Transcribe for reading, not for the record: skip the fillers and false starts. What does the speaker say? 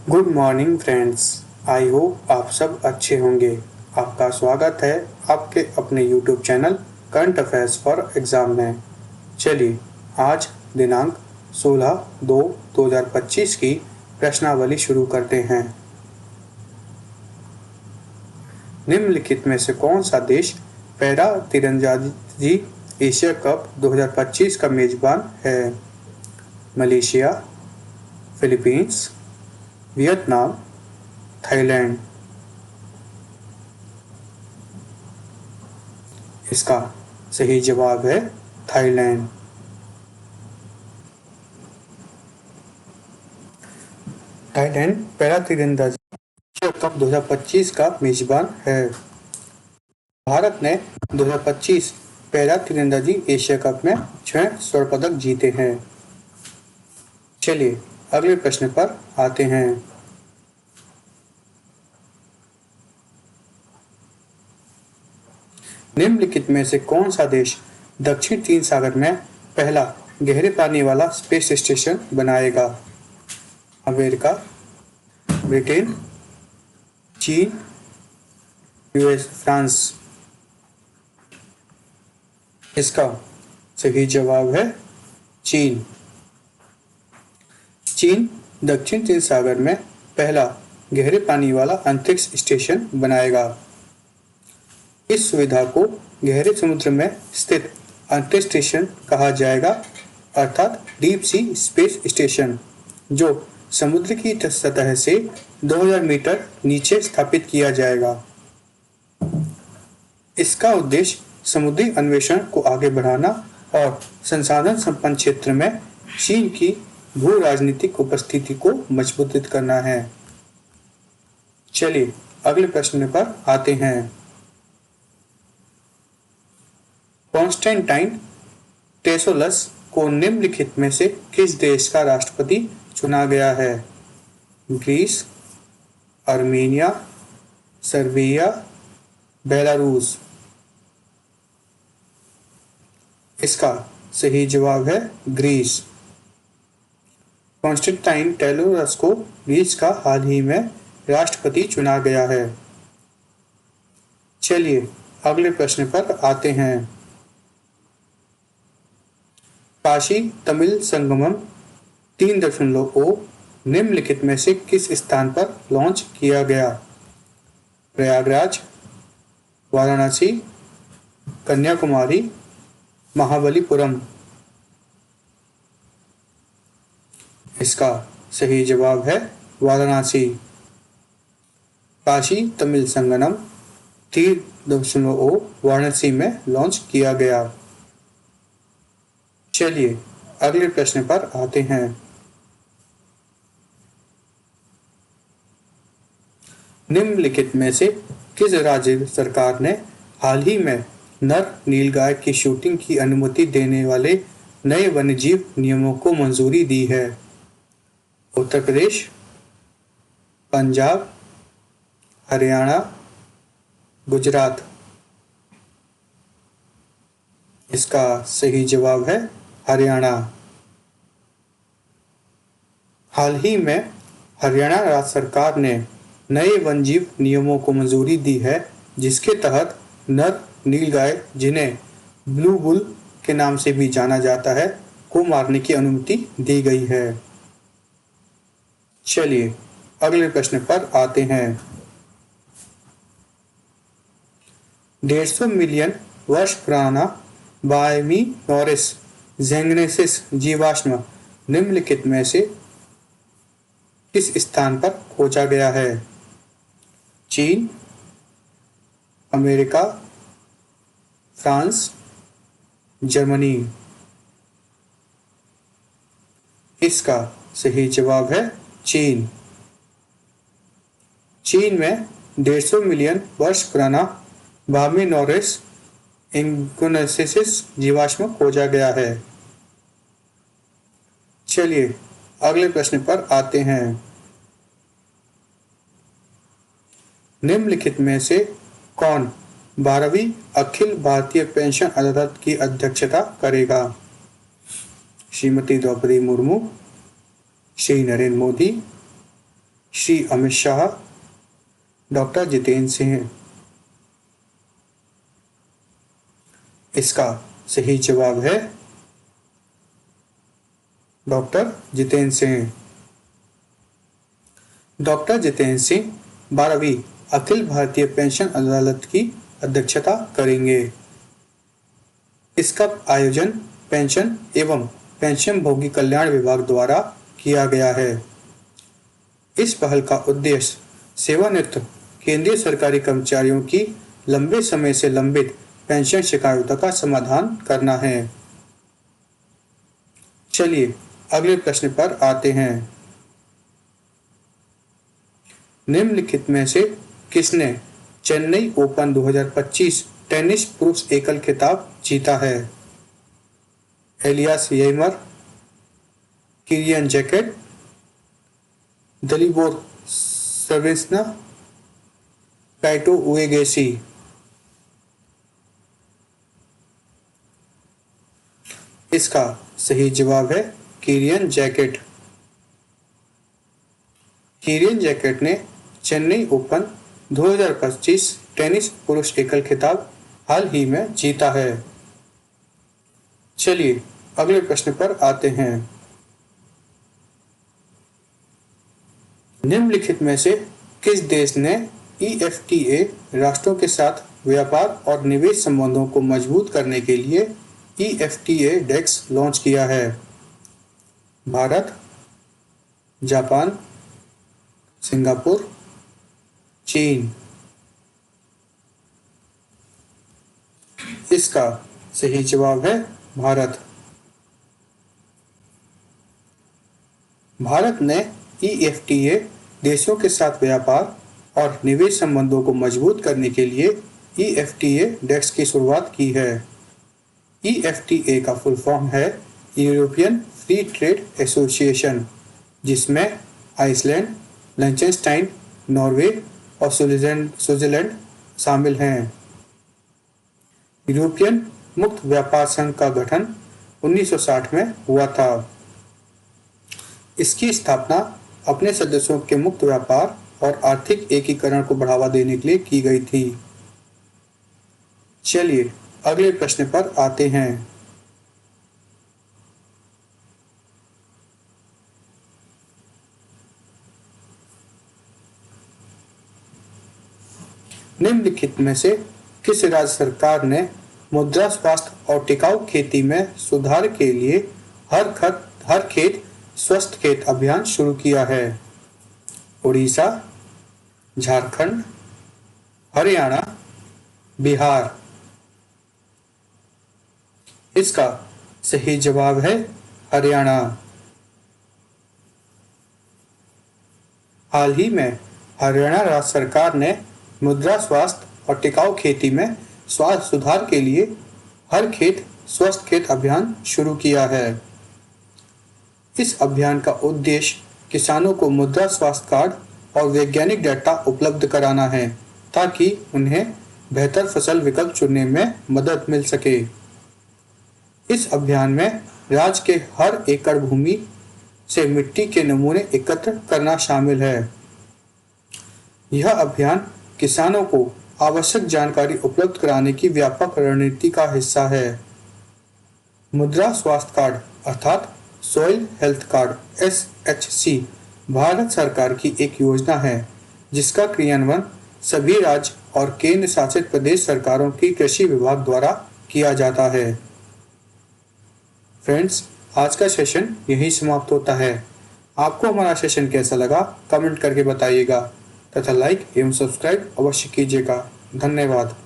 Good morning friends. I hope आप सब अच्छे होंगे। आपका स्वागत है आपके अपने YouTube channel current affairs for exam में। चलिए आज दिनांक 16/2/2025 की प्रश्नावली शुरू करते हैं। निम्नलिखित में से कौन सा देश पैरा तीरंदाजी एशिया कप 2025 का मेजबान है? Malaysia, Philippines, Vietnam, Thailand. इसका सही जवाब है थाईलैंड। थाईलैंड पैरा तीरंदाजी एशिया कप 2025 का मेजबान है। भारत ने 2025 पैरा तीरंदाजी एशिया कप में 6 स्वर्ण पदक जीते हैं। चलिए अगले प्रश्न पर आते हैं। निम्नलिखित में से कौन सा देश दक्षिण चीन सागर में पहला गहरे पानी वाला स्पेस स्टेशन बनाएगा? अमेरिका, ब्रिटेन, चीन, यूएस, फ्रांस। इसका सही जवाब है चीन। चीन दक्षिण चीन सागर में पहला गहरे पानी वाला अंतरिक्ष स्टेशन बनाएगा। इस सुविधा को गहरे समुद्र में स्थित अंतरिक्ष स्टेशन कहा जाएगा, अर्थात डीप सी स्पेस स्टेशन, जो समुद्र की सतह से 2000 मीटर नीचे स्थापित किया जाएगा। इसका उद्देश्य समुद्री अन्वेषण को आगे बढ़ाना और संसाधन संपन्न क्षेत्र में चीन की भू राजनीतिक उपस्थिति को मजबूत करना है। चलिए अगले प्रश्न पर आते हैं। कॉन्स्टेंटाइन टेसोलस को निम्नलिखित में से किस देश का राष्ट्रपति चुना गया है? Greece, Armenia, Serbia, Belarus. इसका सही जवाब है ग्रीस। कॉन्स्टेंटाइन टेसोलस को ग्रीस का हाल ही में राष्ट्रपति चुना गया है। चलिए अगले प्रश्न पर आते हैं। काशी तमिल संगमम 3.0 निम्नलिखित में से किस स्थान पर लॉन्च किया गया? प्रयागराज, वाराणसी, कन्याकुमारी, महाबलीपुरम। इसका सही जवाब है वाराणसी। काशी तमिल संगमम 3.0 वाराणसी में लॉन्च किया गया। चलिए अगले प्रश्न पर आते हैं। निम्नलिखित में से किस राज्य सरकार ने हाल ही में नर नीलगाय की शूटिंग की अनुमति देने वाले नए वन्यजीव नियमों को मंजूरी दी है? उत्तर प्रदेश, पंजाब, हरियाणा, गुजरात। इसका सही जवाब है हरियाणा। हाल ही में हरियाणा राज्य सरकार ने नए वन्यजीव नियमों को मंजूरी दी है, जिसके तहत नर नीलगाय, जिन्हें ब्लू बुल के नाम से भी जाना जाता है, को मारने की अनुमति दी गई है। चलिए अगले प्रश्न पर आते हैं। 150 मिलियन वर्ष पुराना बायोमिनोरस ज़ेंगनेसिस जीवाश्म निम्नलिखित में से किस स्थान पर खोजा गया है? चीन, अमेरिका, फ्रांस, जर्मनी। इसका सही जवाब है चीन। चीन में 150 मिलियन वर्ष पुराना बायोमिनोरस ज़ेंगनेसिस जीवाश्म खोजा गया है। चलिए अगले प्रश्न पर आते हैं। निम्नलिखित में से कौन 12वीं अखिल भारतीय पेंशन अदालत की अध्यक्षता करेगा? श्रीमती द्रौपदी मुर्मू, श्री नरेंद्र मोदी, श्री अमित शाह, डॉक्टर जितेंद्र सिंह। इसका सही जवाब है डॉक्टर जितेंद्र सिंह। डॉक्टर जितेंद्र सिंह 12वीं अखिल भारतीय पेंशन अदालत की अध्यक्षता करेंगे। इसका आयोजन पेंशन एवं पेंशनभोगी कल्याण विभाग द्वारा किया गया है। इस पहल का उद्देश्य सेवानिवृत्त केंद्रीय सरकारी कर्मचारियों की लंबे समय से लंबित पेंशन शिकायतों का समाधान करना है। चलिए अगले प्रश्न पर आते हैं। निम्नलिखित में से किसने चेन्नई ओपन 2025 टेनिस पुरुष एकल खिताब जीता है? Elias Ymer, Kyrian Jacquet, Dalibor Svrcina, Kaito Uesugi. इसका सही जवाब है किरियन जैकेट। किरियन जैकेट ने चेन्नई ओपन 2025 टेनिस पुरुष एकल खिताब हाल ही में जीता है। चलिए अगले प्रश्न पर आते हैं। निम्नलिखित में से किस देश ने EFTA राष्ट्रों के साथ व्यापार और निवेश संबंधों को मजबूत करने के लिए EFTA डेस्क लॉन्च किया है? भारत, जापान, सिंगापुर, चीन। इसका सही जवाब है भारत। भारत ने EFTA देशों के साथ व्यापार और निवेश संबंधों को मजबूत करने के लिए EFTA डेस्क की शुरुआत की है। EFTA का फुल फॉर्म है यूरोपियन फ्री ट्रेड एसोसिएशन, जिसमें आइसलैंड, लिechtenstein, नॉर्वे और स्विट्जरलैंड शामिल हैं। यूरोपियन मुक्त व्यापार संघ का गठन 1960 में हुआ था। इसकी स्थापना अपने सदस्यों के मुक्त व्यापार और आर्थिक एकीकरण को बढ़ावा देने के लिए की गई थी। चलिए अगले प्रश्न पर आते हैं। निम्नलिखित में से किस राज्य सरकार ने मुद्रा स्वास्थ्य और टिकाऊ खेती में सुधार के लिए हर खेत स्वस्थ खेत अभियान शुरू किया है? उड़ीसा, झारखंड, हरियाणा, बिहार। इसका सही जवाब है हरियाणा। हाल ही में हरियाणा राज्य सरकार ने मुद्रा स्वास्थ्य और टिकाऊ खेती में स्वास्थ्य सुधार के लिए हर खेत स्वस्थ खेत अभियान शुरू किया है। इस अभियान का उद्देश्य किसानों को मुद्रा स्वास्थ्य कार्ड और वैज्ञानिक डेटा उपलब्ध कराना है, ताकि उन्हें बेहतर फसल विकल्प चुनने में मदद मिल सके। इस अभियान में राज्य के हर एकड़ भूमि से मिट्टी के नमूने एकत्र करना शामिल है। यह अभियान किसानों को आवश्यक जानकारी उपलब्ध कराने की व्यापक रणनीति का हिस्सा है। मुद्रा स्वास्थ्य कार्ड अर्थात soil health card SHC Bharat सरकार की एक योजना है, जिसका क्रियान्वयन सभी राज्य और केंद्र शासित प्रदेश सरकारों की कृषि विभाग द्वारा किया जाता है। फ्रेंड्स, आज का सेशन यहीं समाप्त होता है। आपको हमारा सेशन कैसा लगा कमेंट करके बताइएगा तथा लाइक एवं सब्सक्राइब अवश्य कीजिएगा। धन्यवाद।